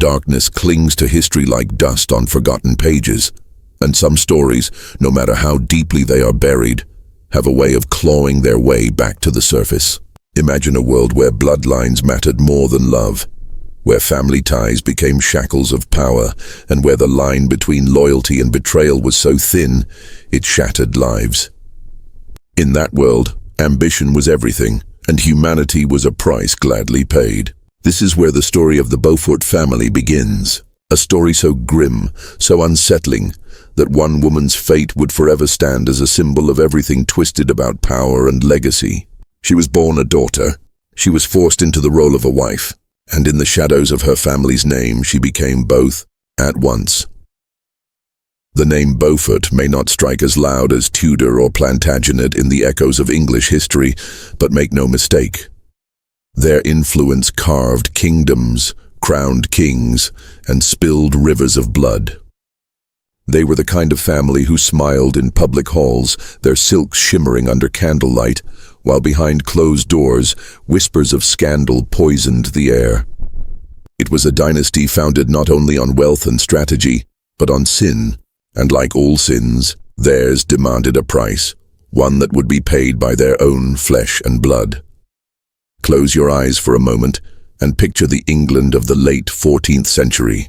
Darkness clings to history like dust on forgotten pages, and some stories, no matter how deeply they are buried, have a way of clawing their way back to the surface. Imagine a world where bloodlines mattered more than love, where family ties became shackles of power, and where the line between loyalty and betrayal was so thin, it shattered lives. In that world, ambition was everything, and humanity was a price gladly paid. This is where the story of the Beaufort family begins. A story so grim, so unsettling, that one woman's fate would forever stand as a symbol of everything twisted about power and legacy. She was born a daughter. She was forced into the role of a wife, and in the shadows of her family's name she became both at once. The name Beaufort may not strike as loud as Tudor or Plantagenet in the echoes of English history, but make no mistake. Their influence carved kingdoms, crowned kings, and spilled rivers of blood. They were the kind of family who smiled in public halls, their silks shimmering under candlelight, while behind closed doors, whispers of scandal poisoned the air. It was a dynasty founded not only on wealth and strategy, but on sin, and like all sins, theirs demanded a price, one that would be paid by their own flesh and blood. Close your eyes for a moment and picture the England of the late 14th century.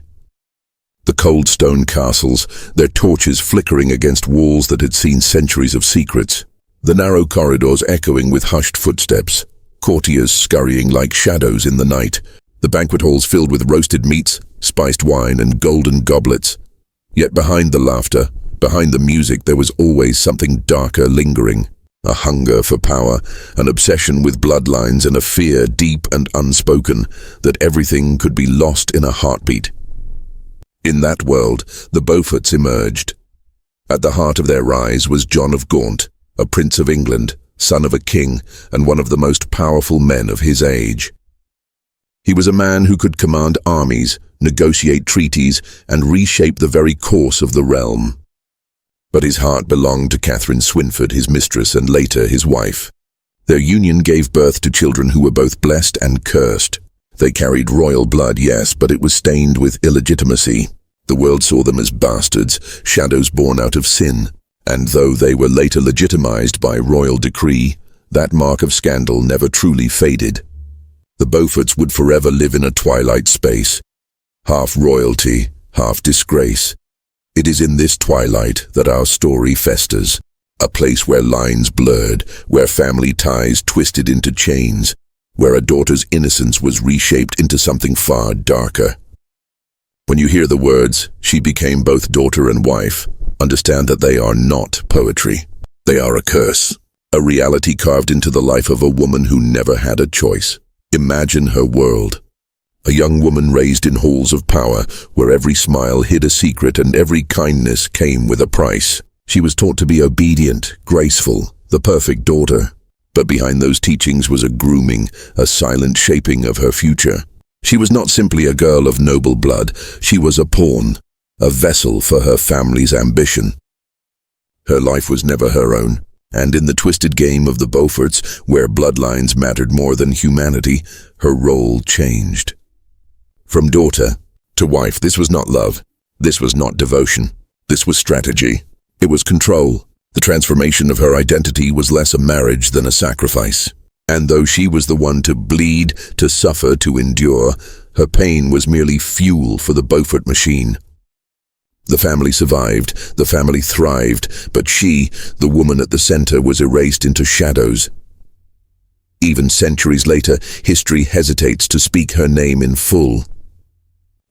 The cold stone castles, their torches flickering against walls that had seen centuries of secrets. The narrow corridors echoing with hushed footsteps, courtiers scurrying like shadows in the night, the banquet halls filled with roasted meats, spiced wine, and golden goblets. Yet behind the laughter, behind the music, there was always something darker lingering. A hunger for power, an obsession with bloodlines, and a fear deep and unspoken that everything could be lost in a heartbeat. In that world, the Beauforts emerged. At the heart of their rise was John of Gaunt, a prince of England, son of a king, and one of the most powerful men of his age. He was a man who could command armies, negotiate treaties, and reshape the very course of the realm. But his heart belonged to Catherine Swynford, his mistress, and later his wife. Their union gave birth to children who were both blessed and cursed. They carried royal blood, yes, but it was stained with illegitimacy. The world saw them as bastards, shadows born out of sin. And though they were later legitimized by royal decree, that mark of scandal never truly faded. The Beauforts would forever live in a twilight space, half royalty, half disgrace. It is in this twilight that our story festers, a place where lines blurred, where family ties twisted into chains, where a daughter's innocence was reshaped into something far darker. When you hear the words, "She became both daughter and wife," understand that they are not poetry. They are a curse, a reality carved into the life of a woman who never had a choice. Imagine her world. A young woman raised in halls of power, where every smile hid a secret and every kindness came with a price. She was taught to be obedient, graceful, the perfect daughter. But behind those teachings was a grooming, a silent shaping of her future. She was not simply a girl of noble blood, she was a pawn, a vessel for her family's ambition. Her life was never her own, and in the twisted game of the Beauforts, where bloodlines mattered more than humanity, her role changed. From daughter to wife, this was not love. This was not devotion. This was strategy. It was control. The transformation of her identity was less a marriage than a sacrifice. And though she was the one to bleed, to suffer, to endure, her pain was merely fuel for the Beaufort machine. The family survived, the family thrived, but she, the woman at the center, was erased into shadows. Even centuries later, history hesitates to speak her name in full.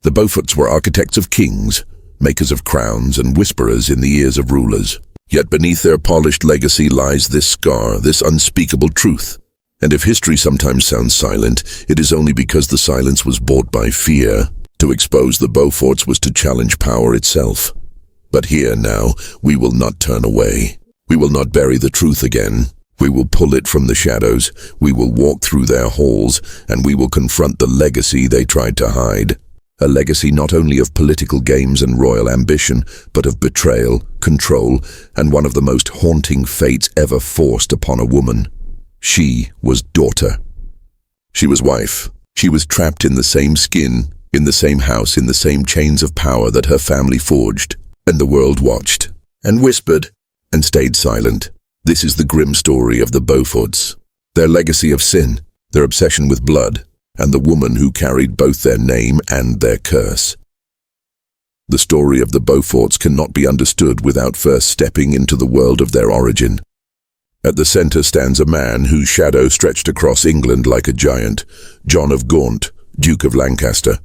The Beauforts were architects of kings, makers of crowns, and whisperers in the ears of rulers. Yet beneath their polished legacy lies this scar, this unspeakable truth. And if history sometimes sounds silent, it is only because the silence was bought by fear. To expose the Beauforts was to challenge power itself. But here now, we will not turn away. We will not bury the truth again. We will pull it from the shadows. We will walk through their halls, and we will confront the legacy they tried to hide. A legacy not only of political games and royal ambition, but of betrayal, control, and one of the most haunting fates ever forced upon a woman. She was daughter. She was wife. She was trapped in the same skin, in the same house, in the same chains of power that her family forged. And the world watched, and whispered, and stayed silent. This is the grim story of the Beauforts. Their legacy of sin, their obsession with blood, and the woman who carried both their name and their curse. The story of the Beauforts cannot be understood without first stepping into the world of their origin. At the center stands a man whose shadow stretched across England like a giant, John of Gaunt, Duke of Lancaster.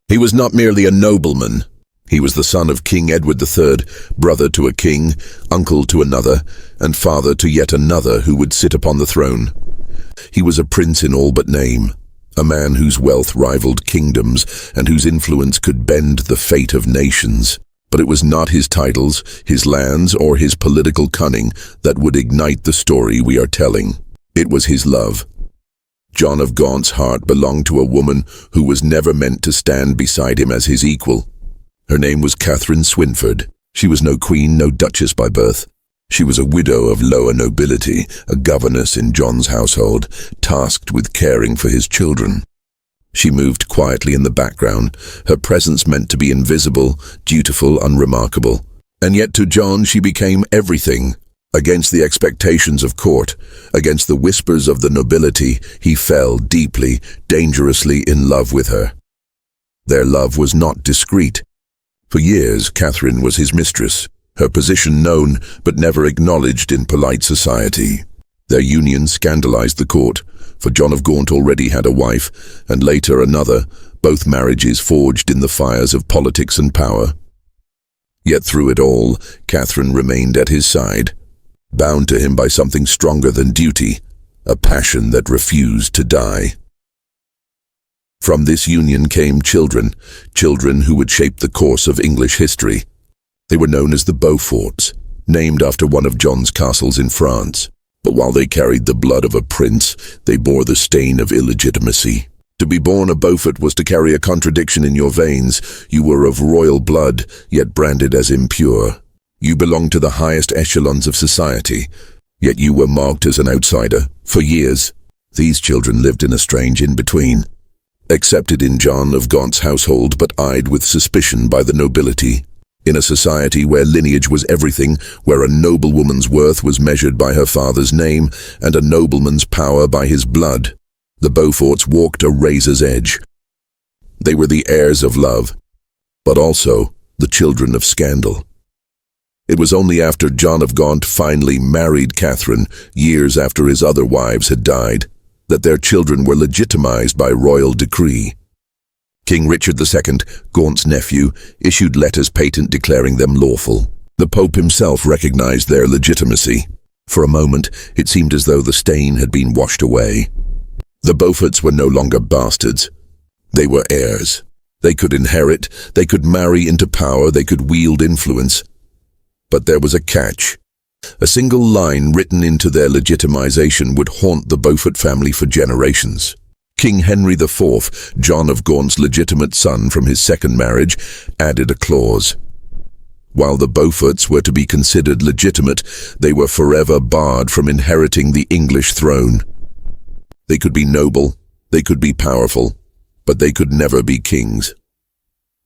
He was not merely a nobleman. He was the son of King Edward III, brother to a king, uncle to another, and father to yet another who would sit upon the throne. He was a prince in all but name, a man whose wealth rivaled kingdoms and whose influence could bend the fate of nations. But it was not his titles, his lands, or his political cunning that would ignite the story we are telling. It was his love. John of Gaunt's heart belonged to a woman who was never meant to stand beside him as his equal. Her name was Catherine Swynford. She was no queen, no duchess by birth. She was a widow of lower nobility, a governess in John's household, tasked with caring for his children. She moved quietly in the background, her presence meant to be invisible, dutiful, unremarkable. And yet to John she became everything. Against the expectations of court, against the whispers of the nobility, he fell deeply, dangerously in love with her. Their love was not discreet. For years, Catherine was his mistress, her position known but never acknowledged in polite society. Their union scandalized the court, for John of Gaunt already had a wife, and later another, both marriages forged in the fires of politics and power. Yet through it all, Catherine remained at his side, bound to him by something stronger than duty, a passion that refused to die. From this union came children who would shape the course of English history. They were known as the Beauforts, named after one of John's castles in France. But while they carried the blood of a prince, they bore the stain of illegitimacy. To be born a Beaufort was to carry a contradiction in your veins. You were of royal blood, yet branded as impure. You belonged to the highest echelons of society, yet you were marked as an outsider. For years, these children lived in a strange in-between. Accepted in John of Gaunt's household, but eyed with suspicion by the nobility. In a society where lineage was everything, where a noblewoman's worth was measured by her father's name, and a nobleman's power by his blood, the Beauforts walked a razor's edge. They were the heirs of love, but also the children of scandal. It was only after John of Gaunt finally married Catherine, years after his other wives had died, that their children were legitimized by royal decree. King Richard II, Gaunt's nephew, issued letters patent declaring them lawful. The Pope himself recognized their legitimacy. For a moment, it seemed as though the stain had been washed away. The Beauforts were no longer bastards. They were heirs. They could inherit, they could marry into power, they could wield influence. But there was a catch. A single line written into their legitimization would haunt the Beaufort family for generations. King Henry IV, John of Gaunt's legitimate son from his second marriage, added a clause. While the Beauforts were to be considered legitimate, they were forever barred from inheriting the English throne. They could be noble, they could be powerful, but they could never be kings.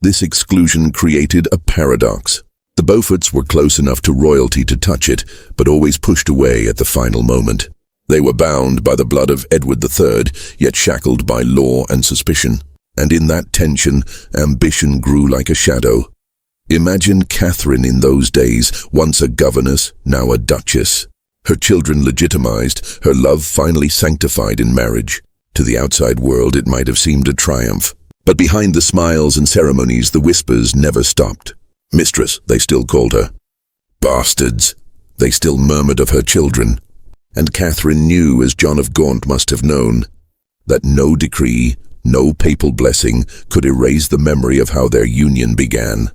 This exclusion created a paradox. The Beauforts were close enough to royalty to touch it, but always pushed away at the final moment. They were bound by the blood of Edward III, yet shackled by law and suspicion. And in that tension, ambition grew like a shadow. Imagine Catherine in those days, once a governess, now a duchess. Her children legitimized, her love finally sanctified in marriage. To the outside world, it might have seemed a triumph. But behind the smiles and ceremonies, the whispers never stopped. Mistress, they still called her. Bastards, they still murmured of her children. And Catherine knew, as John of Gaunt must have known, that no decree, no papal blessing could erase the memory of how their union began.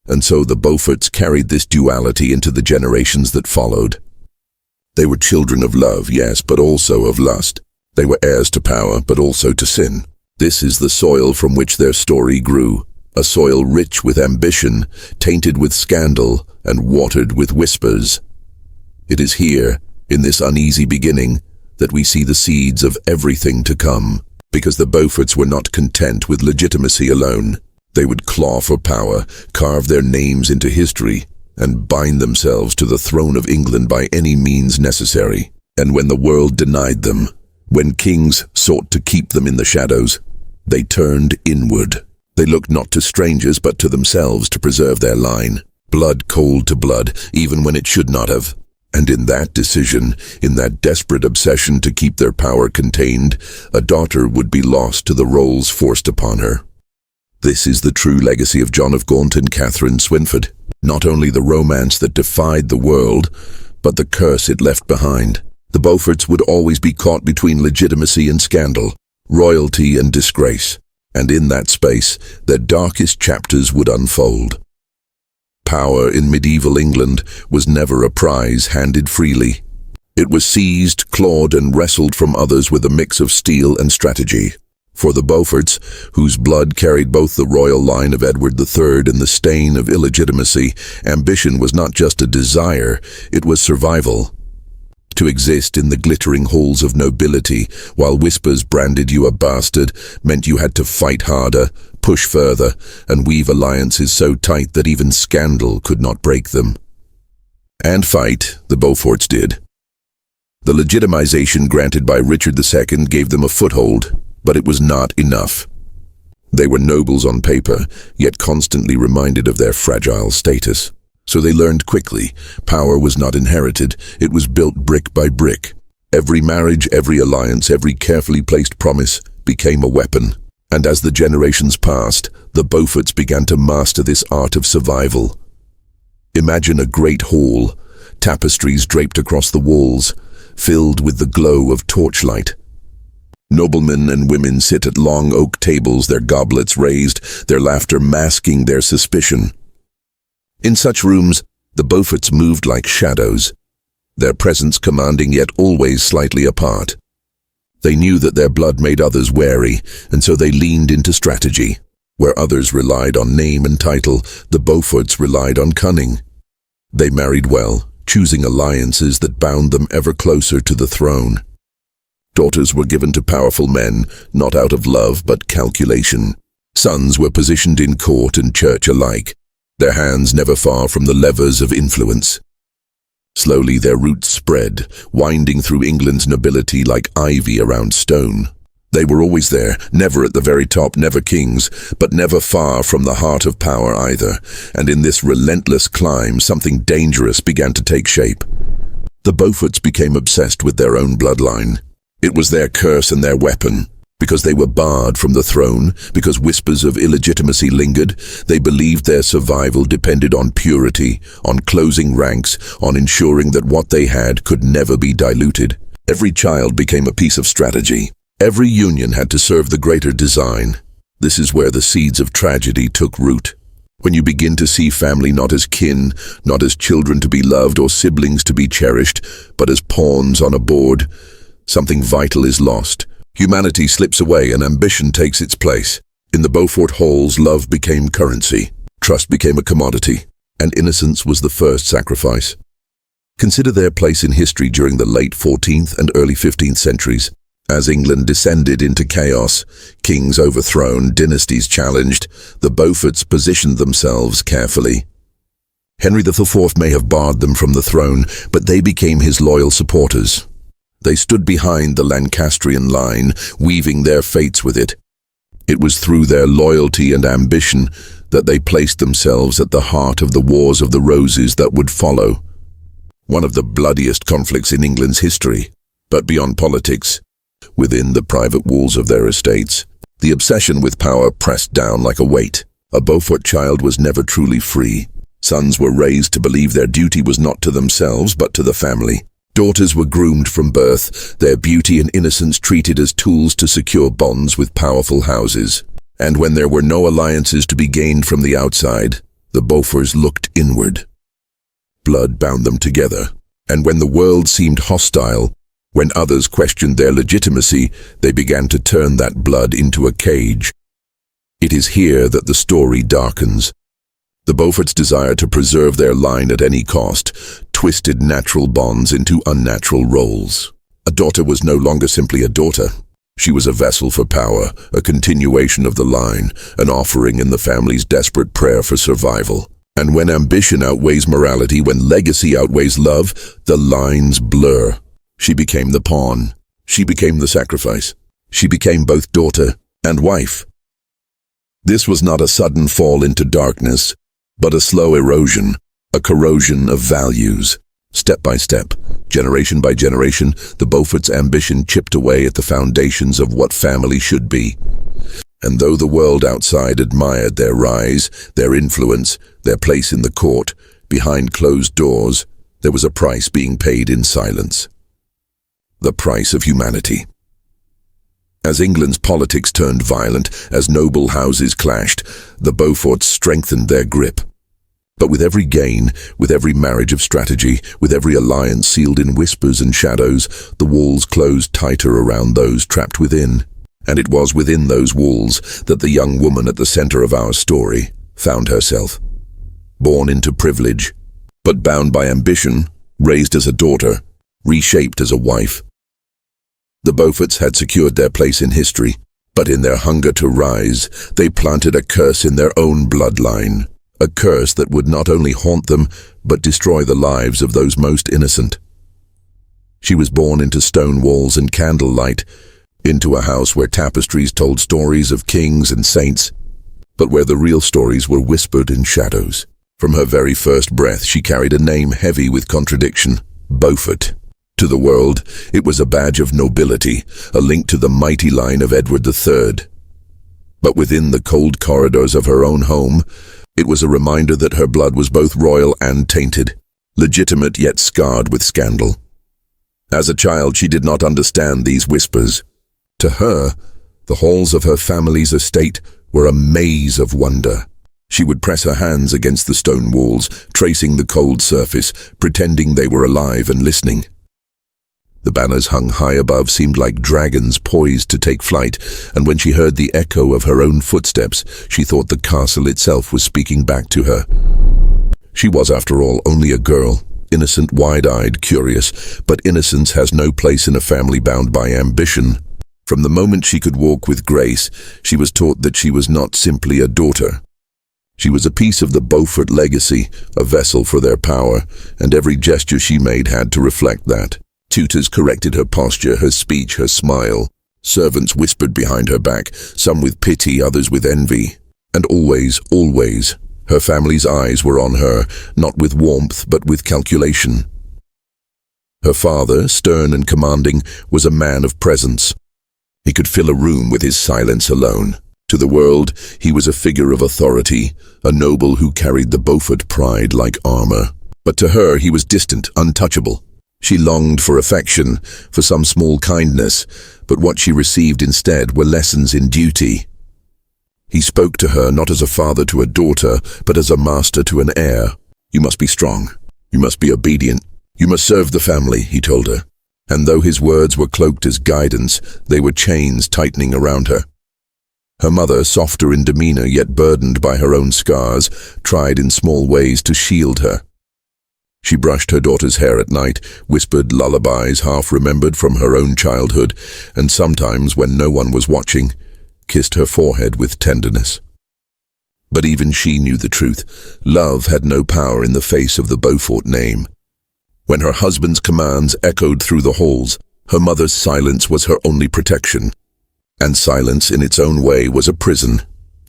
And so the Beauforts carried this duality into the generations that followed. They were children of love, yes, but also of lust. They were heirs to power, but also to sin. This is the soil from which their story grew, a soil rich with ambition, tainted with scandal, and watered with whispers. It is here, in this uneasy beginning, that we see the seeds of everything to come. because the Beauforts were not content with legitimacy alone. They would claw for power, carve their names into history, and bind themselves to the throne of England by any means necessary. And when the world denied them, when kings sought to keep them in the shadows, they turned inward. They looked not to strangers but to themselves to preserve their line. Blood cold to blood, even when it should not have. And in that decision, in that desperate obsession to keep their power contained, a daughter would be lost to the roles forced upon her. This is the true legacy of John of Gaunt and Catherine Swynford. Not only the romance that defied the world, but the curse it left behind. The Beauforts would always be caught between legitimacy and scandal, royalty and disgrace, and in that space, their darkest chapters would unfold. Power in medieval England was never a prize handed freely. It was seized, clawed, and wrestled from others with a mix of steel and strategy. For the Beauforts, whose blood carried both the royal line of Edward III and the stain of illegitimacy, ambition was not just a desire, it was survival. To exist in the glittering halls of nobility, while whispers branded you a bastard, meant you had to fight harder, push further, and weave alliances so tight that even scandal could not break them. And fight, the Beauforts did. The legitimization granted by Richard II gave them a foothold, but it was not enough. They were nobles on paper, yet constantly reminded of their fragile status. So they learned quickly, power was not inherited, it was built brick by brick. Every marriage, every alliance, every carefully placed promise became a weapon. And as the generations passed, the Beauforts began to master this art of survival. Imagine a great hall, tapestries draped across the walls, filled with the glow of torchlight. Noblemen and women sit at long oak tables, their goblets raised, their laughter masking their suspicion. In such rooms, the Beauforts moved like shadows, their presence commanding yet always slightly apart. They knew that their blood made others wary, and so they leaned into strategy. Where others relied on name and title, the Beauforts relied on cunning. They married well, choosing alliances that bound them ever closer to the throne. Daughters were given to powerful men, not out of love but calculation. Sons were positioned in court and church alike, their hands never far from the levers of influence. Slowly their roots spread, winding through England's nobility like ivy around stone. They were always there, never at the very top, never kings, but never far from the heart of power either. And in this relentless climb, something dangerous began to take shape. The Beauforts became obsessed with their own bloodline. It was their curse and their weapon. Because they were barred from the throne, because whispers of illegitimacy lingered, they believed their survival depended on purity, on closing ranks, on ensuring that what they had could never be diluted. Every child became a piece of strategy. Every union had to serve the greater design. This is where the seeds of tragedy took root. When you begin to see family not as kin, not as children to be loved or siblings to be cherished, but as pawns on a board, something vital is lost. Humanity slips away and ambition takes its place. In the Beaufort halls, love became currency, trust became a commodity, and innocence was the first sacrifice. Consider their place in history during the late 14th and early 15th centuries. As England descended into chaos, kings overthrown, dynasties challenged, the Beauforts positioned themselves carefully. Henry IV may have barred them from the throne, but they became his loyal supporters. They stood behind the Lancastrian line, weaving their fates with it. It was through their loyalty and ambition that they placed themselves at the heart of the Wars of the Roses that would follow. One of the bloodiest conflicts in England's history. But beyond politics, within the private walls of their estates, the obsession with power pressed down like a weight. A Beaufort child was never truly free. Sons were raised to believe their duty was not to themselves but to the family. Daughters were groomed from birth, their beauty and innocence treated as tools to secure bonds with powerful houses. And when there were no alliances to be gained from the outside, the Beauforts looked inward. Blood bound them together, and when the world seemed hostile, when others questioned their legitimacy, they began to turn that blood into a cage. It is here that the story darkens. The Beauforts' desire to preserve their line at any cost twisted natural bonds into unnatural roles. A daughter was no longer simply a daughter. She was a vessel for power, a continuation of the line, an offering in the family's desperate prayer for survival. And when ambition outweighs morality, when legacy outweighs love, the lines blur. She became the pawn. She became the sacrifice. She became both daughter and wife. This was not a sudden fall into darkness, but a slow erosion, a corrosion of values. Step by step, generation by generation, the Beauforts' ambition chipped away at the foundations of what family should be. And though the world outside admired their rise, their influence, their place in the court, behind closed doors, there was a price being paid in silence. The price of humanity. As England's politics turned violent, as noble houses clashed, the Beauforts strengthened their grip. But with every gain, with every marriage of strategy, with every alliance sealed in whispers and shadows, the walls closed tighter around those trapped within. And it was within those walls that the young woman at the center of our story found herself. Born into privilege, but bound by ambition, raised as a daughter, reshaped as a wife. The Beauforts had secured their place in history, but in their hunger to rise, they planted a curse in their own bloodline. A curse that would not only haunt them, but destroy the lives of those most innocent. She was born into stone walls and candlelight, into a house where tapestries told stories of kings and saints, but where the real stories were whispered in shadows. From her very first breath, she carried a name heavy with contradiction, Beaufort. To the world, it was a badge of nobility, a link to the mighty line of Edward III. But within the cold corridors of her own home, it was a reminder that her blood was both royal and tainted, legitimate yet scarred with scandal. As a child, she did not understand these whispers. To her, the halls of her family's estate were a maze of wonder. She would press her hands against the stone walls, tracing the cold surface, pretending they were alive and listening. The banners hung high above seemed like dragons poised to take flight, and when she heard the echo of her own footsteps, she thought the castle itself was speaking back to her. She was, after all, only a girl, innocent, wide-eyed, curious, but innocence has no place in a family bound by ambition. From the moment she could walk with grace, she was taught that she was not simply a daughter. She was a piece of the Beaufort legacy, a vessel for their power, and every gesture she made had to reflect that. Tutors corrected her posture, her speech, her smile. Servants whispered behind her back, some with pity, others with envy. And always, always, her family's eyes were on her, not with warmth, but with calculation. Her father, stern and commanding, was a man of presence. He could fill a room with his silence alone. To the world, he was a figure of authority, a noble who carried the Beaufort pride like armor. But to her, he was distant, untouchable. She longed for affection, for some small kindness, but what she received instead were lessons in duty. He spoke to her not as a father to a daughter, but as a master to an heir. You must be strong. You must be obedient. You must serve the family, he told her. And though his words were cloaked as guidance, they were chains tightening around her. Her mother, softer in demeanor yet burdened by her own scars, tried in small ways to shield her. She brushed her daughter's hair at night, whispered lullabies half-remembered from her own childhood, and sometimes, when no one was watching, kissed her forehead with tenderness. But even she knew the truth. Love had no power in the face of the Beaufort name. When her husband's commands echoed through the halls, her mother's silence was her only protection. And silence in its own way was a prison.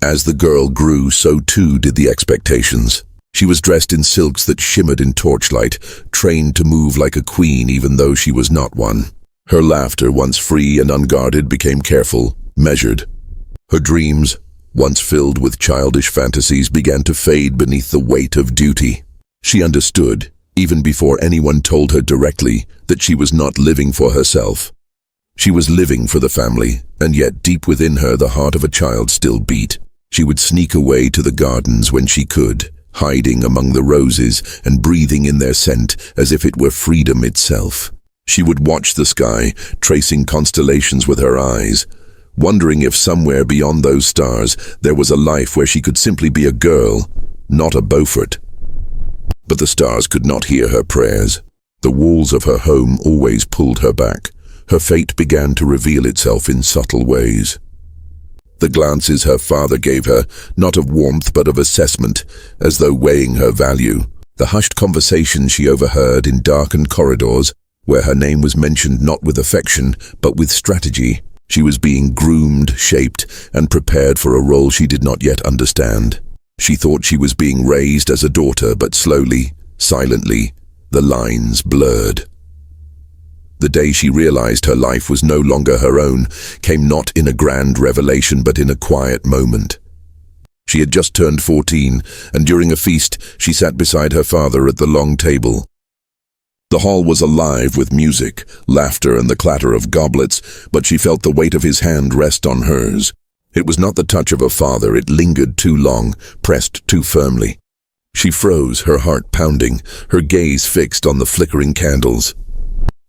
As the girl grew, so too did the expectations. She was dressed in silks that shimmered in torchlight, trained to move like a queen even though she was not one. Her laughter, once free and unguarded, became careful, measured. Her dreams, once filled with childish fantasies, began to fade beneath the weight of duty. She understood, even before anyone told her directly, that she was not living for herself. She was living for the family, and yet deep within her the heart of a child still beat. She would sneak away to the gardens when she could, hiding among the roses and breathing in their scent as if it were freedom itself. She would watch the sky, tracing constellations with her eyes, wondering if somewhere beyond those stars there was a life where she could simply be a girl, not a Beaufort. But the stars could not hear her prayers. The walls of her home always pulled her back. her fate began to reveal itself in subtle ways. The glances her father gave her, not of warmth but of assessment, as though weighing her value. The hushed conversations she overheard in darkened corridors, where her name was mentioned not with affection, but with strategy. She was being groomed, shaped, and prepared for a role she did not yet understand. She thought she was being raised as a daughter, but slowly, silently, the lines blurred. The day she realized her life was no longer her own came not in a grand revelation but in a quiet moment. She had just turned 14, and during a feast she sat beside her father at the long table. The hall was alive with music, laughter, and the clatter of goblets, but she felt the weight of his hand rest on hers. It was not the touch of a father, it lingered too long, pressed too firmly. She froze, her heart pounding, her gaze fixed on the flickering candles.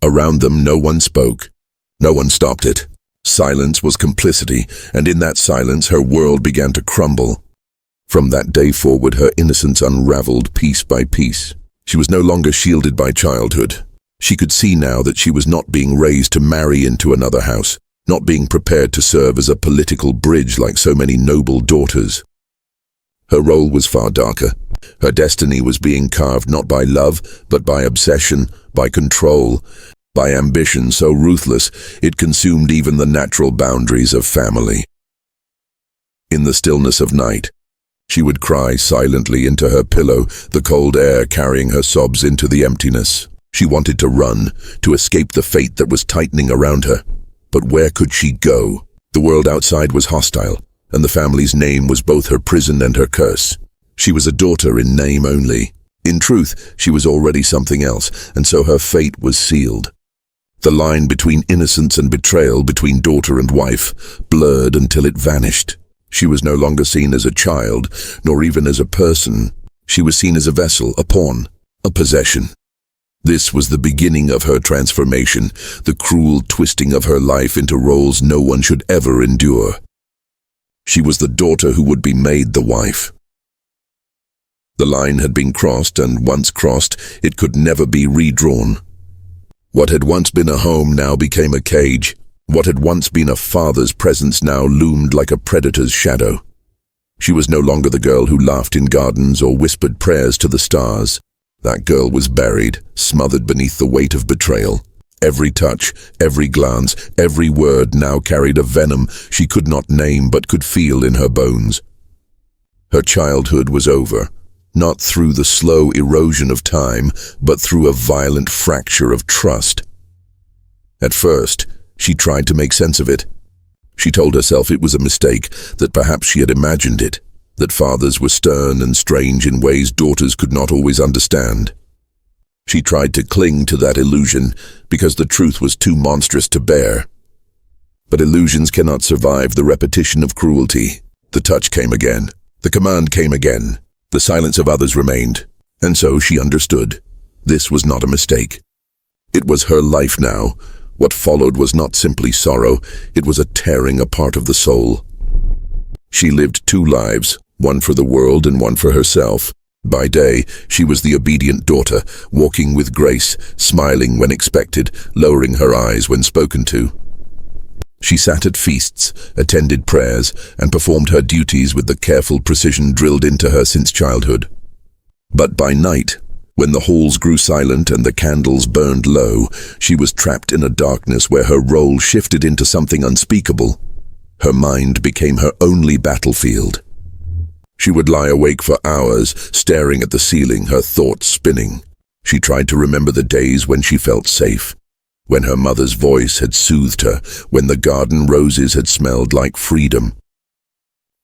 Around them no one spoke. No one stopped it. Silence was complicity, and in that silence her world began to crumble. From that day forward her innocence unraveled piece by piece. She was no longer shielded by childhood. She could see now that she was not being raised to marry into another house, not being prepared to serve as a political bridge like so many noble daughters. Her role was far darker. Her destiny was being carved not by love, but by obsession, by control, by ambition so ruthless it consumed even the natural boundaries of family. In the stillness of night, she would cry silently into her pillow, the cold air carrying her sobs into the emptiness. She wanted to run, to escape the fate that was tightening around her. But where could she go? The world outside was hostile, and the family's name was both her prison and her curse. She was a daughter in name only. In truth, she was already something else, and so her fate was sealed. The line between innocence and betrayal, between daughter and wife, blurred until it vanished. She was no longer seen as a child, nor even as a person. She was seen as a vessel, a pawn, a possession. This was the beginning of her transformation, the cruel twisting of her life into roles no one should ever endure. She was the daughter who would be made the wife. The line had been crossed, and once crossed, it could never be redrawn. What had once been a home now became a cage. What had once been a father's presence now loomed like a predator's shadow. She was no longer the girl who laughed in gardens or whispered prayers to the stars. That girl was buried, smothered beneath the weight of betrayal. Every touch, every glance, every word now carried a venom she could not name but could feel in her bones. Her childhood was over, not through the slow erosion of time, but through a violent fracture of trust. At first, she tried to make sense of it. She told herself it was a mistake, that perhaps she had imagined it, that fathers were stern and strange in ways daughters could not always understand. She tried to cling to that illusion because the truth was too monstrous to bear. But illusions cannot survive the repetition of cruelty. The touch came again. The command came again. The silence of others remained. And so she understood. This was not a mistake. It was her life now. What followed was not simply sorrow, it was a tearing apart of the soul. She lived two lives, one for the world and one for herself. By day, she was the obedient daughter, walking with grace, smiling when expected, lowering her eyes when spoken to. She sat at feasts, attended prayers, and performed her duties with the careful precision drilled into her since childhood. But by night, when the halls grew silent and the candles burned low, she was trapped in a darkness where her role shifted into something unspeakable. Her mind became her only battlefield. She would lie awake for hours, staring at the ceiling, her thoughts spinning. She tried to remember the days when she felt safe, when her mother's voice had soothed her, when the garden roses had smelled like freedom.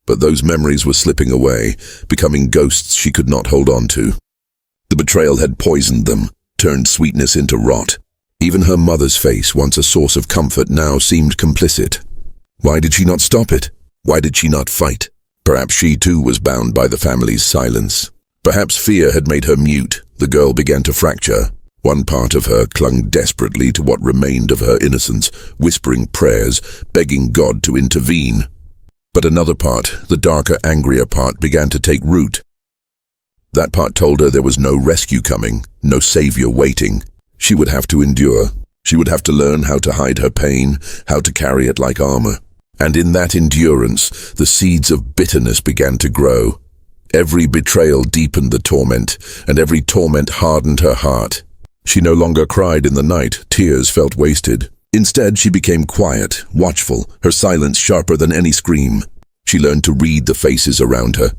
But those memories were slipping away, becoming ghosts she could not hold on to. The betrayal had poisoned them, turned sweetness into rot. Even her mother's face, once a source of comfort, now seemed complicit. Why did she not stop it? Why did she not fight? Perhaps she too was bound by the family's silence. Perhaps fear had made her mute. The girl began to fracture. One part of her clung desperately to what remained of her innocence, whispering prayers, begging God to intervene. But another part, the darker, angrier part, began to take root. That part told her there was no rescue coming, no savior waiting. She would have to endure. She would have to learn how to hide her pain, how to carry it like armor. And in that endurance, the seeds of bitterness began to grow. Every betrayal deepened the torment, and every torment hardened her heart. She no longer cried in the night, tears felt wasted. Instead, she became quiet, watchful, her silence sharper than any scream. She learned to read the faces around her,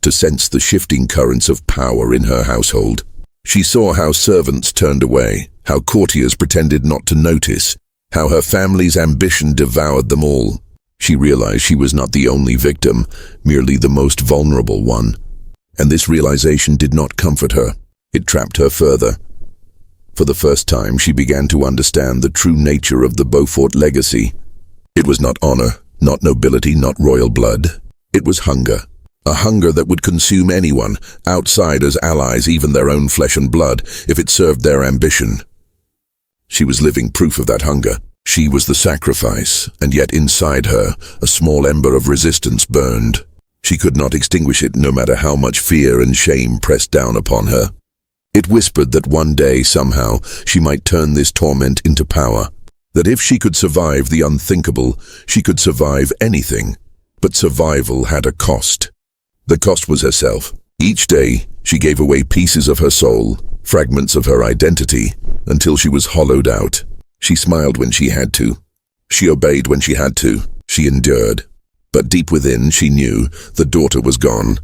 to sense the shifting currents of power in her household. She saw how servants turned away, how courtiers pretended not to notice, how her family's ambition devoured them all. She realized she was not the only victim, merely the most vulnerable one. And this realization did not comfort her. It trapped her further. For the first time, she began to understand the true nature of the Beaufort legacy. It was not honor, not nobility, not royal blood. It was hunger. A hunger that would consume anyone, outsiders, allies, even their own flesh and blood, if it served their ambition. She was living proof of that hunger. She was the sacrifice, and yet inside her, a small ember of resistance burned. She could not extinguish it, no matter how much fear and shame pressed down upon her. It whispered that one day, somehow, she might turn this torment into power. That if she could survive the unthinkable, she could survive anything. But survival had a cost. The cost was herself. Each day, she gave away pieces of her soul, fragments of her identity, until she was hollowed out. She smiled when she had to. She obeyed when she had to. She endured. But deep within, she knew the daughter was gone.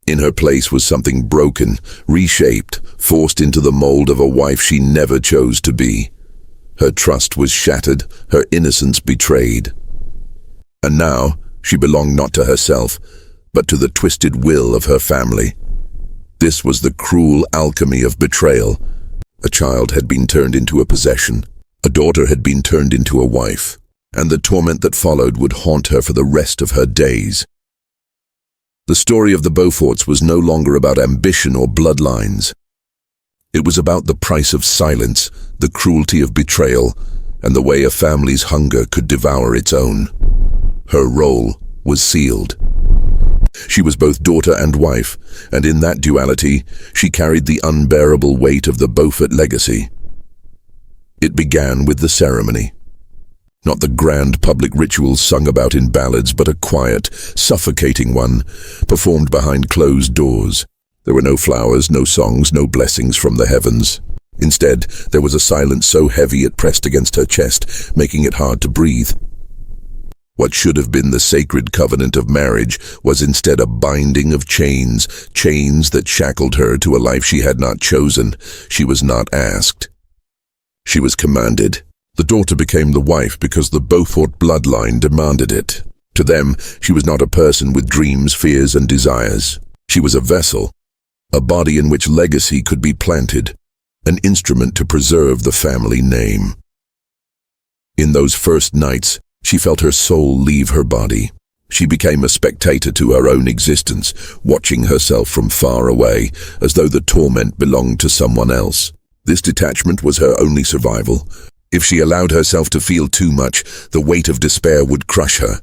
In her place was something broken, reshaped, forced into the mold of a wife she never chose to be. Her trust was shattered, her innocence betrayed. And now, she belonged not to herself, but to the twisted will of her family. This was the cruel alchemy of betrayal. A child had been turned into a possession. A daughter had been turned into a wife, and the torment that followed would haunt her for the rest of her days. The story of the Beauforts was no longer about ambition or bloodlines. It was about the price of silence, the cruelty of betrayal, and the way a family's hunger could devour its own. Her role was sealed. She was both daughter and wife, and in that duality, she carried the unbearable weight of the Beaufort legacy. It began with the ceremony. Not the grand public rituals sung about in ballads, but a quiet, suffocating one, performed behind closed doors. There were no flowers, no songs, no blessings from the heavens. Instead, there was a silence so heavy it pressed against her chest, making it hard to breathe. What should have been the sacred covenant of marriage was instead a binding of chains, chains that shackled her to a life she had not chosen. She was not asked. She was commanded. The daughter became the wife because the Beaufort bloodline demanded it. To them, she was not a person with dreams, fears, and desires. She was a vessel, a body in which legacy could be planted, an instrument to preserve the family name. In those first nights, she felt her soul leave her body. She became a spectator to her own existence, watching herself from far away, as though the torment belonged to someone else. This detachment was her only survival. If she allowed herself to feel too much, the weight of despair would crush her.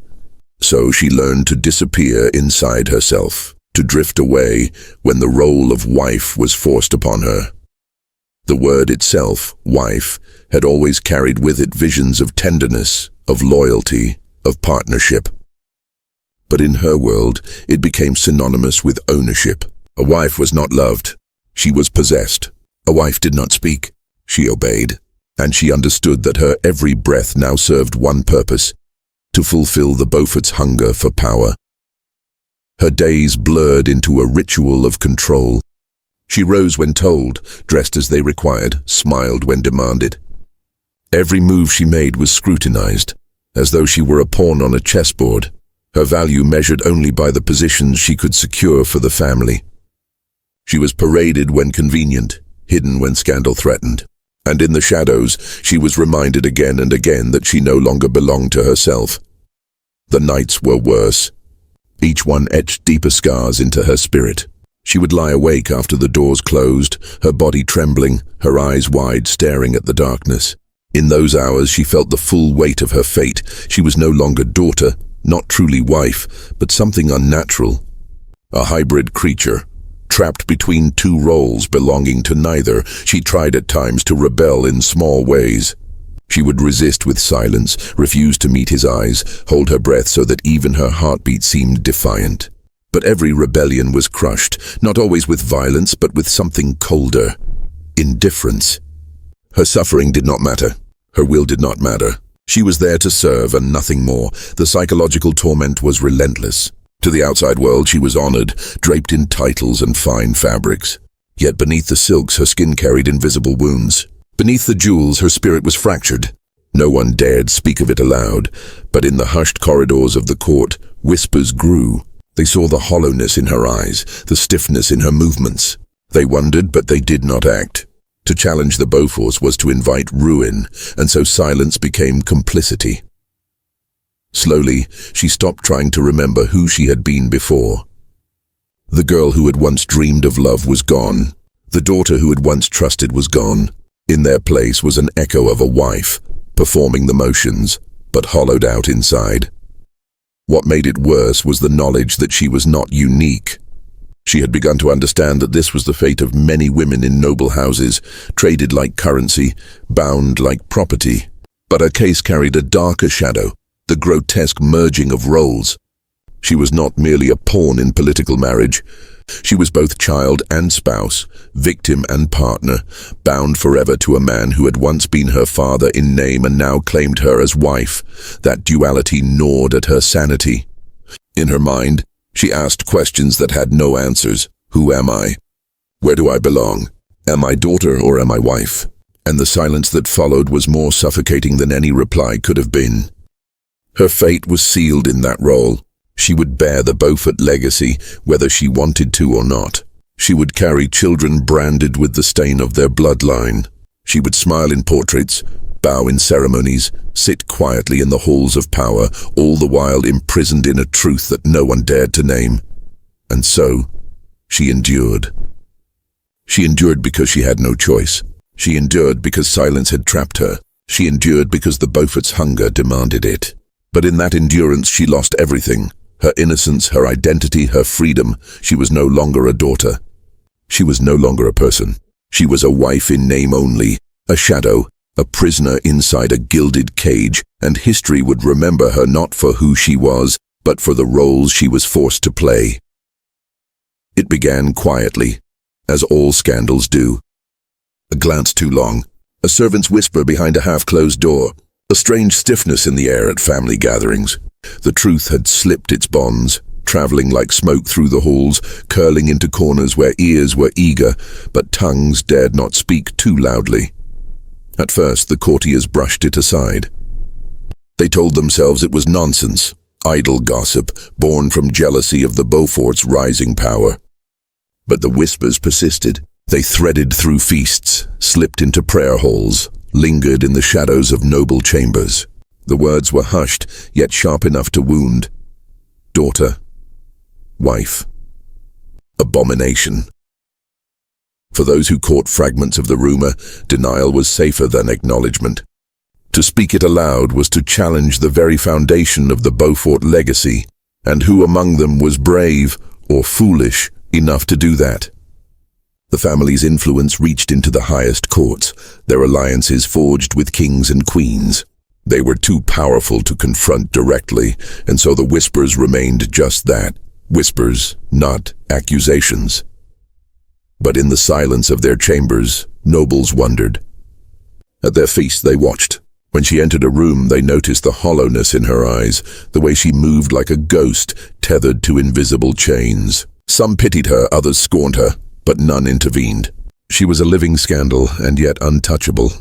So she learned to disappear inside herself, to drift away when the role of wife was forced upon her. The word itself, wife, had always carried with it visions of tenderness, of loyalty, of partnership. But in her world, it became synonymous with ownership. A wife was not loved. She was possessed. A wife did not speak. She obeyed. And she understood that her every breath now served one purpose, to fulfill the Beaufort's hunger for power. Her days blurred into a ritual of control. She rose when told, dressed as they required, smiled when demanded. Every move she made was scrutinized, as though she were a pawn on a chessboard, her value measured only by the positions she could secure for the family. She was paraded when convenient, hidden when scandal threatened. And in the shadows, she was reminded again and again that she no longer belonged to herself. The nights were worse. Each one etched deeper scars into her spirit. She would lie awake after the doors closed, her body trembling, her eyes wide, staring at the darkness. In those hours, she felt the full weight of her fate. She was no longer daughter, not truly wife, but something unnatural. A hybrid creature. Trapped between two roles belonging to neither, she tried at times to rebel in small ways. She would resist with silence, refuse to meet his eyes, hold her breath so that even her heartbeat seemed defiant. But every rebellion was crushed, not always with violence, but with something colder: indifference. Her suffering did not matter. Her will did not matter. She was there to serve and nothing more. The psychological torment was relentless. To the outside world she was honored, draped in titles and fine fabrics. Yet beneath the silks her skin carried invisible wounds. Beneath the jewels her spirit was fractured. No one dared speak of it aloud, but in the hushed corridors of the court, whispers grew. They saw the hollowness in her eyes, the stiffness in her movements. They wondered, but they did not act. To challenge the Beauforts was to invite ruin, and so silence became complicity. Slowly, she stopped trying to remember who she had been before. The girl who had once dreamed of love was gone. The daughter who had once trusted was gone. In their place was an echo of a wife, performing the motions, but hollowed out inside. What made it worse was the knowledge that she was not unique. She had begun to understand that this was the fate of many women in noble houses, traded like currency, bound like property. But her case carried a darker shadow, the grotesque merging of roles. She was not merely a pawn in political marriage. She was both child and spouse, victim and partner, bound forever to a man who had once been her father in name and now claimed her as wife. That duality gnawed at her sanity. In her mind, she asked questions that had no answers. Who am I? Where do I belong? Am I daughter or am I wife? And the silence that followed was more suffocating than any reply could have been. Her fate was sealed in that role. She would bear the Beaufort legacy, whether she wanted to or not. She would carry children branded with the stain of their bloodline. She would smile in portraits, bow in ceremonies, sit quietly in the halls of power, all the while imprisoned in a truth that no one dared to name. And so, she endured. She endured because she had no choice. She endured because silence had trapped her. She endured because the Beaufort's hunger demanded it. But in that endurance she lost everything. Her innocence, her identity, her freedom. She was no longer a daughter. She was no longer a person. She was a wife in name only, a shadow, a prisoner inside a gilded cage, and history would remember her not for who she was, but for the roles she was forced to play. It began quietly, as all scandals do. A glance too long, a servant's whisper behind a half-closed door, a strange stiffness in the air at family gatherings. The truth had slipped its bonds, traveling like smoke through the halls, curling into corners where ears were eager, but tongues dared not speak too loudly. At first, the courtiers brushed it aside. They told themselves it was nonsense, idle gossip, born from jealousy of the Beauforts' rising power. But the whispers persisted. They threaded through feasts, slipped into prayer halls, lingered in the shadows of noble chambers. The words were hushed, yet sharp enough to wound. Daughter. Wife. Abomination. For those who caught fragments of the rumor, denial was safer than acknowledgement. To speak it aloud was to challenge the very foundation of the Beaufort legacy, and who among them was brave, or foolish, enough to do that? The family's influence reached into the highest courts, their alliances forged with kings and queens. They were too powerful to confront directly, and so the whispers remained just that, whispers, not accusations. But in the silence of their chambers, nobles wondered. At their feast they watched. When she entered a room, they noticed the hollowness in her eyes, the way she moved like a ghost, tethered to invisible chains. Some pitied her, others scorned her, but none intervened. She was a living scandal, and yet untouchable.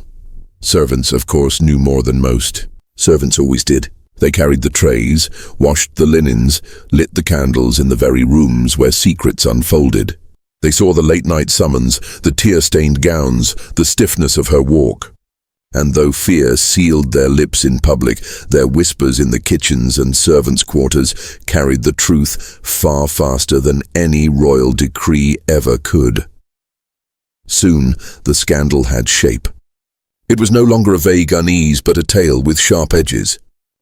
Servants, of course, knew more than most. Servants always did. They carried the trays, washed the linens, lit the candles in the very rooms where secrets unfolded. They saw the late-night summons, the tear-stained gowns, the stiffness of her walk. And though fear sealed their lips in public, their whispers in the kitchens and servants' quarters carried the truth far faster than any royal decree ever could. Soon, the scandal had shape. It was no longer a vague unease, but a tale with sharp edges.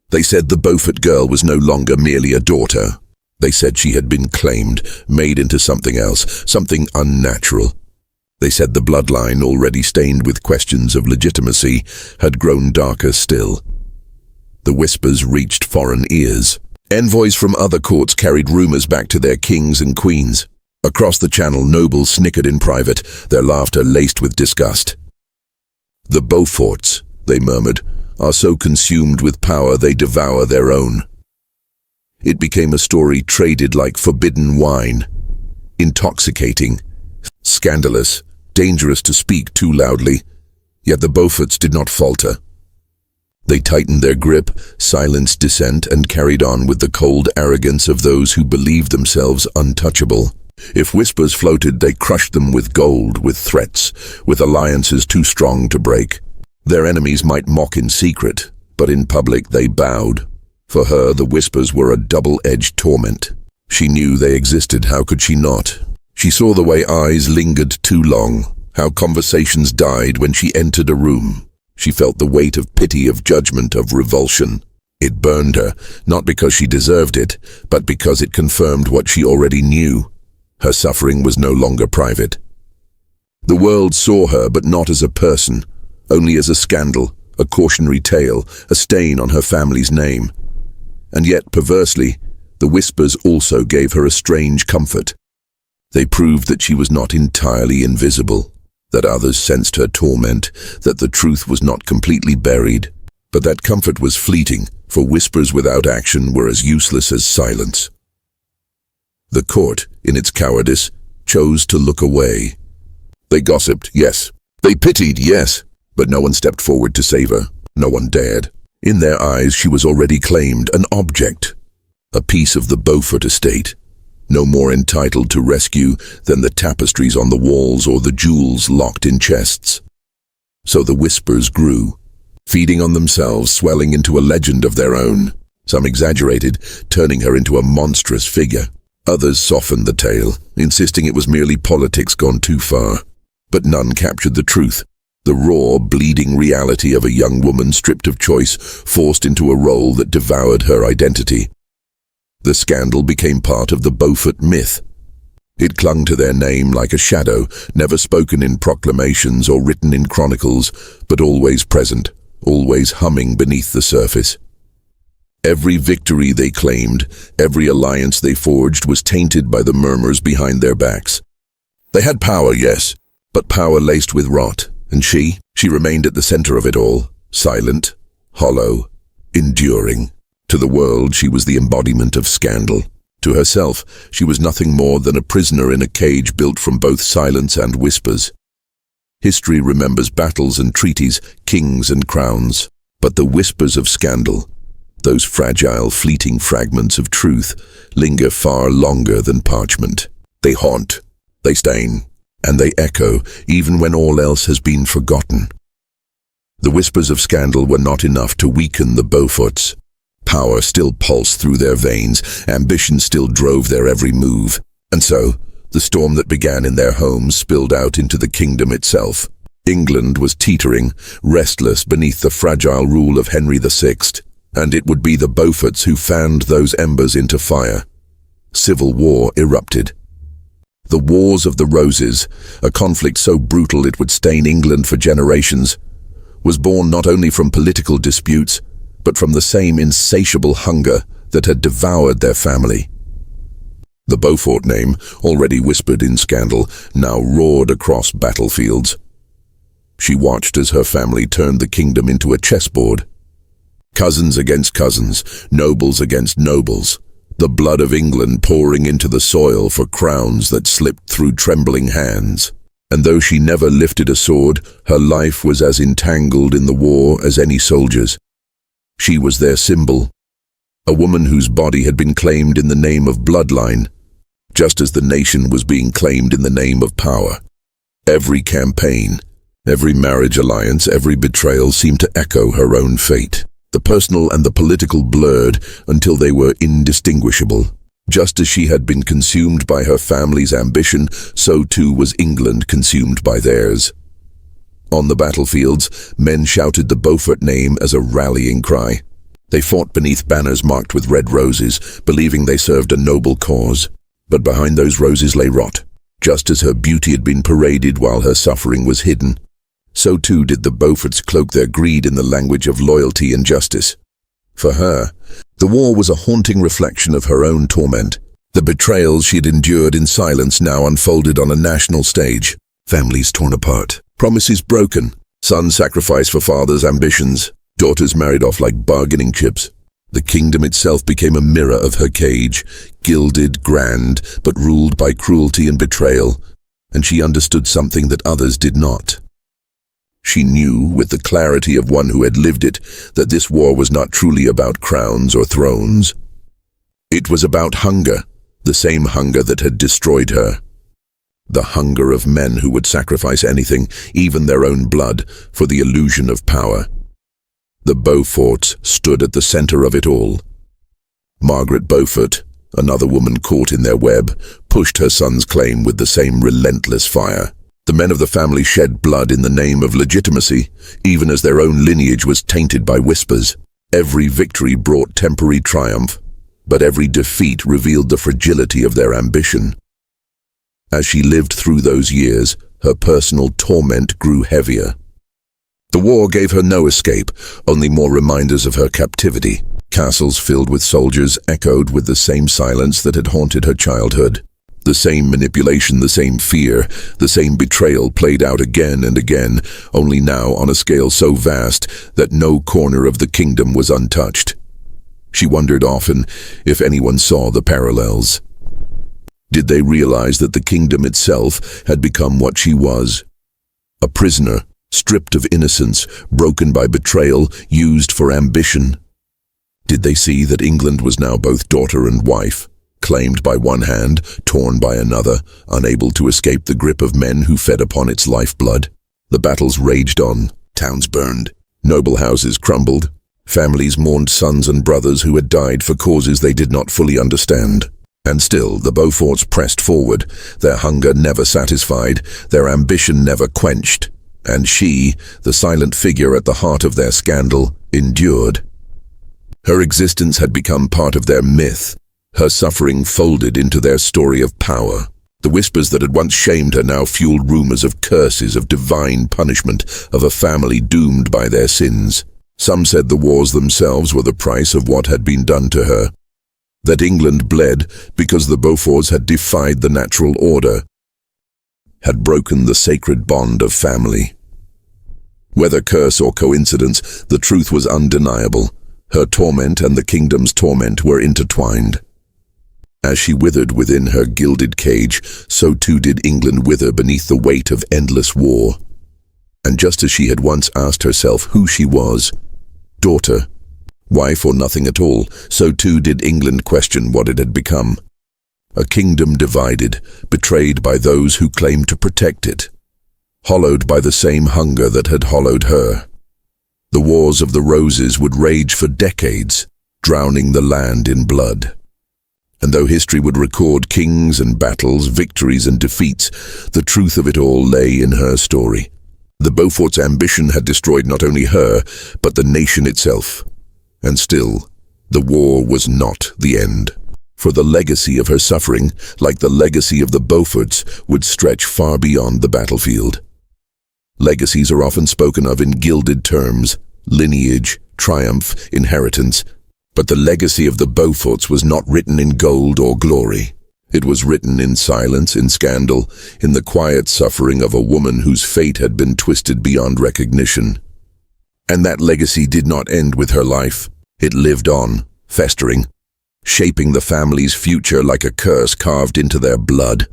They said the Beaufort girl was no longer merely a daughter. They said she had been claimed, made into something else, something unnatural. They said the bloodline, already stained with questions of legitimacy, had grown darker still. The whispers reached foreign ears. Envoys from other courts carried rumors back to their kings and queens. Across the channel, nobles snickered in private, their laughter laced with disgust. "The Beauforts," they murmured, "are so consumed with power they devour their own." It became a story traded like forbidden wine. Intoxicating, scandalous, dangerous to speak too loudly, yet the Beauforts did not falter. They tightened their grip, silenced dissent, and carried on with the cold arrogance of those who believed themselves untouchable. If whispers floated, they crushed them with gold, with threats, with alliances too strong to break. Their enemies might mock in secret, but in public they bowed. For her, the whispers were a double-edged torment. She knew they existed, how could she not? She saw the way eyes lingered too long, how conversations died when she entered a room. She felt the weight of pity, of judgment, of revulsion. It burned her, not because she deserved it, but because it confirmed what she already knew. Her suffering was no longer private. The world saw her, but not as a person, only as a scandal, a cautionary tale, a stain on her family's name. And yet, perversely, the whispers also gave her a strange comfort. They proved that she was not entirely invisible, that others sensed her torment, that the truth was not completely buried. But that comfort was fleeting, for whispers without action were as useless as silence. The court, in its cowardice, chose to look away. They gossiped, yes. They pitied, yes. But no one stepped forward to save her. No one dared. In their eyes, she was already claimed, an object, a piece of the Beaufort estate, no more entitled to rescue than the tapestries on the walls or the jewels locked in chests. So the whispers grew, feeding on themselves, swelling into a legend of their own. Some exaggerated, turning her into a monstrous figure. Others softened the tale, insisting it was merely politics gone too far. But none captured the truth, the raw, bleeding reality of a young woman stripped of choice, forced into a role that devoured her identity. The scandal became part of the Beaufort myth. It clung to their name like a shadow, never spoken in proclamations or written in chronicles, but always present, always humming beneath the surface. Every victory they claimed, every alliance they forged was tainted by the murmurs behind their backs. They had power, yes, but power laced with rot, and she remained at the center of it all, silent, hollow, enduring. To the world, she was the embodiment of scandal. To herself, she was nothing more than a prisoner in a cage built from both silence and whispers. History remembers battles and treaties, kings and crowns, but the whispers of scandal, those fragile, fleeting fragments of truth, linger far longer than parchment. They haunt, they stain, and they echo even when all else has been forgotten. The whispers of scandal were not enough to weaken the Beauforts. Power still pulsed through their veins, ambition still drove their every move. And so, the storm that began in their homes spilled out into the kingdom itself. England was teetering, restless beneath the fragile rule of Henry VI, and it would be the Beauforts who fanned those embers into fire. Civil war erupted. The Wars of the Roses, a conflict so brutal it would stain England for generations, was born not only from political disputes, but from the same insatiable hunger that had devoured their family. The Beaufort name, already whispered in scandal, now roared across battlefields. She watched as her family turned the kingdom into a chessboard. Cousins against cousins, nobles against nobles, the blood of England pouring into the soil for crowns that slipped through trembling hands. And though she never lifted a sword, her life was as entangled in the war as any soldier's. She was their symbol, a woman whose body had been claimed in the name of bloodline, just as the nation was being claimed in the name of power. Every campaign, every marriage alliance, every betrayal seemed to echo her own fate. The personal and the political blurred until they were indistinguishable. Just as she had been consumed by her family's ambition, so too was England consumed by theirs. On the battlefields, men shouted the Beaufort name as a rallying cry. They fought beneath banners marked with red roses, believing they served a noble cause. But behind those roses lay rot, Just as her beauty had been paraded while her suffering was hidden, so too did the Beauforts cloak their greed in the language of loyalty and justice. For her, the war was a haunting reflection of her own torment. The betrayals she had endured in silence now unfolded on a national stage. Families torn apart, promises broken, sons sacrificed for fathers' ambitions, daughters married off like bargaining chips. The kingdom itself became a mirror of her cage, gilded, grand, but ruled by cruelty and betrayal, and she understood something that others did not. She knew, with the clarity of one who had lived it, that this war was not truly about crowns or thrones. It was about hunger, the same hunger that had destroyed her. The hunger of men who would sacrifice anything, even their own blood, for the illusion of power. The Beauforts stood at the center of it all. Margaret Beaufort, another woman caught in their web, pushed her son's claim with the same relentless fire. The men of the family shed blood in the name of legitimacy, even as their own lineage was tainted by whispers. Every victory brought temporary triumph, but every defeat revealed the fragility of their ambition. As she lived through those years, her personal torment grew heavier. The war gave her no escape, only more reminders of her captivity. Castles filled with soldiers echoed with the same silence that had haunted her childhood. The same manipulation, the same fear, the same betrayal played out again and again, only now on a scale so vast that no corner of the kingdom was untouched. She wondered often if anyone saw the parallels. Did they realize that the kingdom itself had become what she was? A prisoner, stripped of innocence, broken by betrayal, used for ambition. Did they see that England was now both daughter and wife, claimed by one hand, torn by another, unable to escape the grip of men who fed upon its lifeblood? The battles raged on, towns burned, noble houses crumbled, families mourned sons and brothers who had died for causes they did not fully understand. And still, the Beauforts pressed forward, their hunger never satisfied, their ambition never quenched. And she, the silent figure at the heart of their scandal, endured. Her existence had become part of their myth, her suffering folded into their story of power. The whispers that had once shamed her now fueled rumors of curses, of divine punishment, of a family doomed by their sins. Some said the wars themselves were the price of what had been done to her, that England bled because the Beauforts had defied the natural order, had broken the sacred bond of family. Whether curse or coincidence, the truth was undeniable. Her torment and the kingdom's torment were intertwined. As she withered within her gilded cage, so too did England wither beneath the weight of endless war. And just as she had once asked herself who she was, daughter, wife or nothing at all, so too did England question what it had become. A kingdom divided, betrayed by those who claimed to protect it, hollowed by the same hunger that had hollowed her. The Wars of the Roses would rage for decades, drowning the land in blood. And though history would record kings and battles, victories and defeats, the truth of it all lay in her story. The Beaufort's ambition had destroyed not only her, but the nation itself. And still, the war was not the end. For the legacy of her suffering, like the legacy of the Beauforts, would stretch far beyond the battlefield. Legacies are often spoken of in gilded terms: lineage, triumph, inheritance. But the legacy of the Beauforts was not written in gold or glory. It was written in silence, in scandal, in the quiet suffering of a woman whose fate had been twisted beyond recognition. And that legacy did not end with her life. It lived on, festering, shaping the family's future like a curse carved into their blood.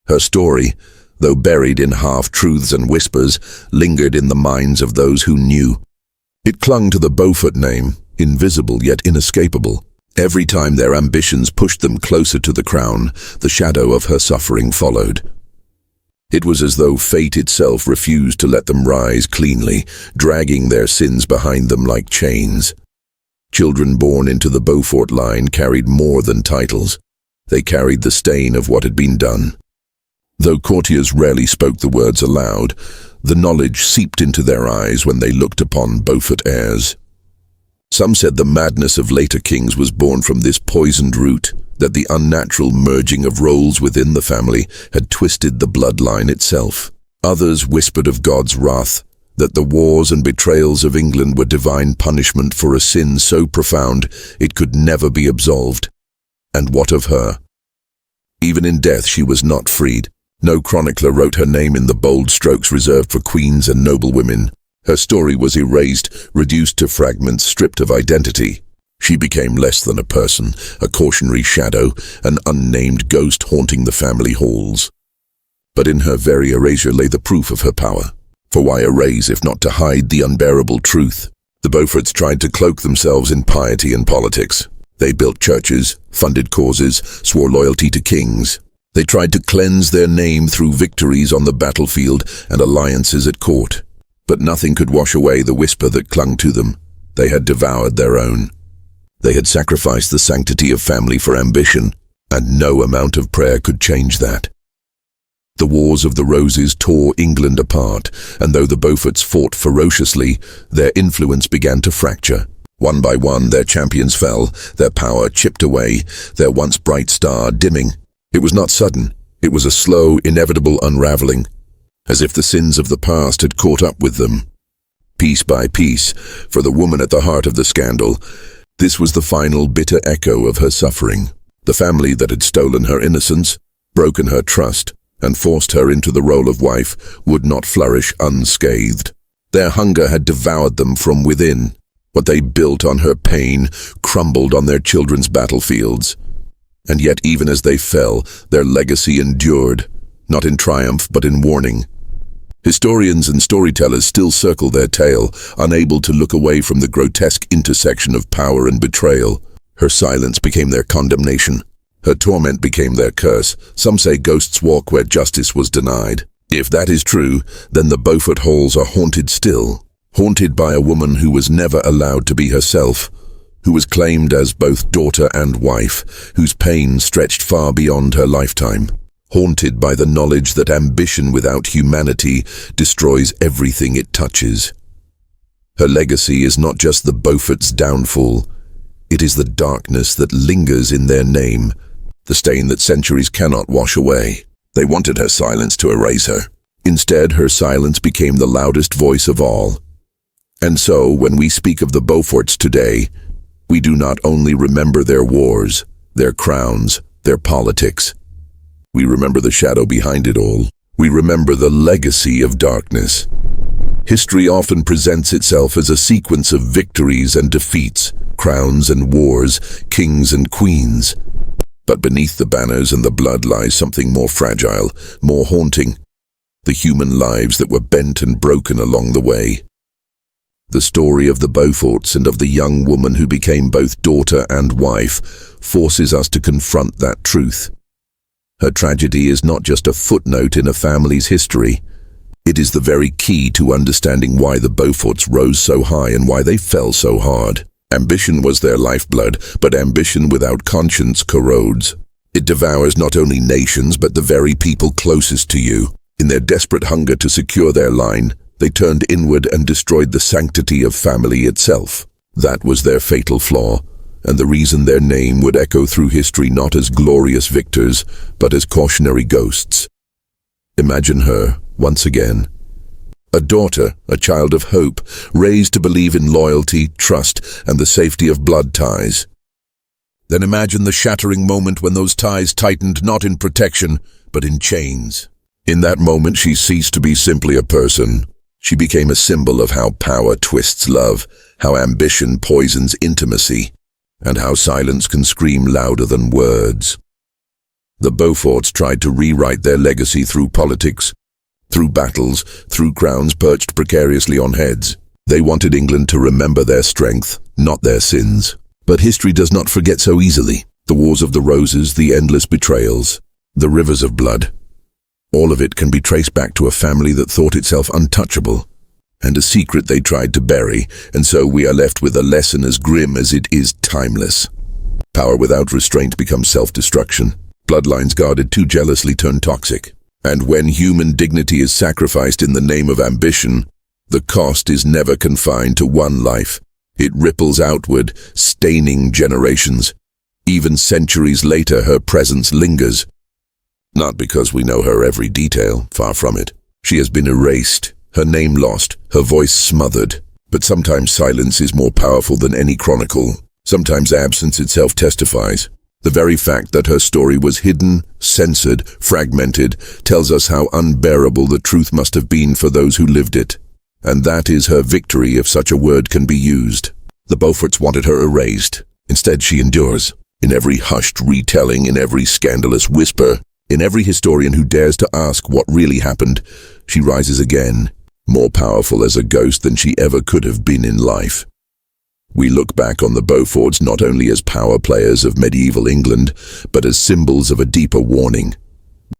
Her story, though buried in half-truths and whispers, lingered in the minds of those who knew. It clung to the Beaufort name, invisible yet inescapable. Every time their ambitions pushed them closer to the crown, the shadow of her suffering followed. It was as though fate itself refused to let them rise cleanly, dragging their sins behind them like chains. Children born into the Beaufort line carried more than titles. They carried the stain of what had been done. Though courtiers rarely spoke the words aloud, the knowledge seeped into their eyes when they looked upon Beaufort heirs. Some said the madness of later kings was born from this poisoned root, that the unnatural merging of roles within the family had twisted the bloodline itself. Others whispered of God's wrath, that the wars and betrayals of England were divine punishment for a sin so profound it could never be absolved. And what of her? Even in death she was not freed. No chronicler wrote her name in the bold strokes reserved for queens and noblewomen. Her story was erased, reduced to fragments, stripped of identity. She became less than a person, a cautionary shadow, an unnamed ghost haunting the family halls. But in her very erasure lay the proof of her power. For why erase if not to hide the unbearable truth? The Beauforts tried to cloak themselves in piety and politics. They built churches, funded causes, swore loyalty to kings. They tried to cleanse their name through victories on the battlefield and alliances at court. But nothing could wash away the whisper that clung to them. They had devoured their own. They had sacrificed the sanctity of family for ambition, and no amount of prayer could change that. The Wars of the Roses tore England apart, and though the Beauforts fought ferociously, their influence began to fracture. One by one, their champions fell, their power chipped away, their once bright star dimming. It was not sudden. It was a slow, inevitable unraveling, as if the sins of the past had caught up with them. Piece by piece, for the woman at the heart of the scandal, this was the final bitter echo of her suffering. The family that had stolen her innocence, broken her trust, and forced her into the role of wife would not flourish unscathed. Their hunger had devoured them from within. What they built on her pain crumbled on their children's battlefields. And yet even as they fell, their legacy endured, not in triumph but in warning. Historians and storytellers still circle their tale, unable to look away from the grotesque intersection of power and betrayal. Her silence became their condemnation. Her torment became their curse. Some say ghosts walk where justice was denied. If that is true, then the Beaufort halls are haunted still. Haunted by a woman who was never allowed to be herself, who was claimed as both daughter and wife, whose pain stretched far beyond her lifetime. Haunted by the knowledge that ambition without humanity destroys everything it touches. Her legacy is not just the Beaufort's downfall. It is the darkness that lingers in their name, the stain that centuries cannot wash away. They wanted her silence to erase her. Instead, her silence became the loudest voice of all. And so, when we speak of the Beauforts today, we do not only remember their wars, their crowns, their politics. We remember the shadow behind it all. We remember the legacy of darkness. History often presents itself as a sequence of victories and defeats, crowns and wars, kings and queens. But beneath the banners and the blood lies something more fragile, more haunting. The human lives that were bent and broken along the way. The story of the Beauforts and of the young woman who became both daughter and wife forces us to confront that truth. Her tragedy is not just a footnote in a family's history. It is the very key to understanding why the Beauforts rose so high and why they fell so hard. Ambition was their lifeblood, but ambition without conscience corrodes. It devours not only nations, but the very people closest to you. In their desperate hunger to secure their line, they turned inward and destroyed the sanctity of family itself. That was their fatal flaw, and the reason their name would echo through history not as glorious victors, but as cautionary ghosts. Imagine her, once again. A daughter, a child of hope, raised to believe in loyalty, trust, and the safety of blood ties. Then imagine the shattering moment when those ties tightened not in protection, but in chains. In that moment she ceased to be simply a person. She became a symbol of how power twists love, how ambition poisons intimacy, and how silence can scream louder than words. The Beauforts tried to rewrite their legacy through politics, through battles, through crowns perched precariously on heads. They wanted England to remember their strength, not their sins. But history does not forget so easily. The Wars of the Roses, the endless betrayals, the rivers of blood. All of it can be traced back to a family that thought itself untouchable, and a secret they tried to bury, and so we are left with a lesson as grim as it is timeless. Power without restraint becomes self-destruction. Bloodlines guarded too jealously turn toxic. And when human dignity is sacrificed in the name of ambition, the cost is never confined to one life. It ripples outward, staining generations. Even centuries later, her presence lingers. Not because we know her every detail, far from it. She has been erased, her name lost, her voice smothered. But sometimes silence is more powerful than any chronicle. Sometimes absence itself testifies. The very fact that her story was hidden, censored, fragmented, tells us how unbearable the truth must have been for those who lived it. And that is her victory, if such a word can be used. The Beauforts wanted her erased. Instead, she endures. In every hushed retelling, in every scandalous whisper, in every historian who dares to ask what really happened, she rises again, more powerful as a ghost than she ever could have been in life. We look back on the Beauforts not only as power players of medieval England, but as symbols of a deeper warning.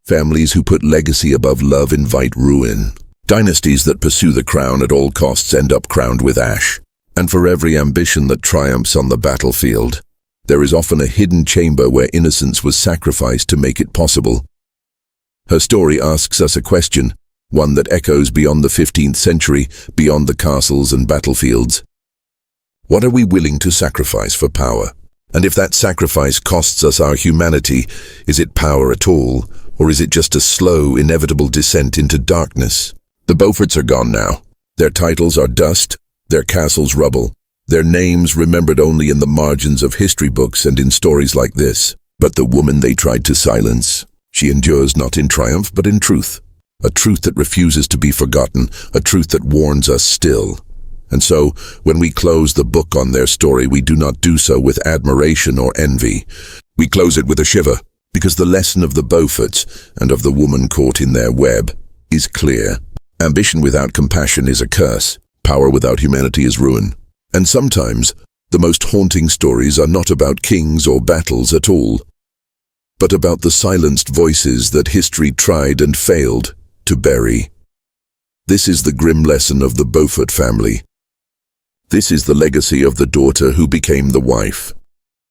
Families who put legacy above love invite ruin. Dynasties that pursue the crown at all costs end up crowned with ash. And for every ambition that triumphs on the battlefield, there is often a hidden chamber where innocence was sacrificed to make it possible. Her story asks us a question, one that echoes beyond the 15th century, beyond the castles and battlefields. What are we willing to sacrifice for power? And if that sacrifice costs us our humanity, is it power at all, or is it just a slow, inevitable descent into darkness? The Beauforts are gone now. Their titles are dust, their castles rubble, their names remembered only in the margins of history books and in stories like this. But the woman they tried to silence, she endures not in triumph but in truth. A truth that refuses to be forgotten, a truth that warns us still. And so, when we close the book on their story, we do not do so with admiration or envy. We close it with a shiver, because the lesson of the Beauforts and of the woman caught in their web is clear. Ambition without compassion is a curse. Power without humanity is ruin. And sometimes, the most haunting stories are not about kings or battles at all, but about the silenced voices that history tried and failed to bury. This is the grim lesson of the Beaufort family. This is the legacy of the daughter who became the wife.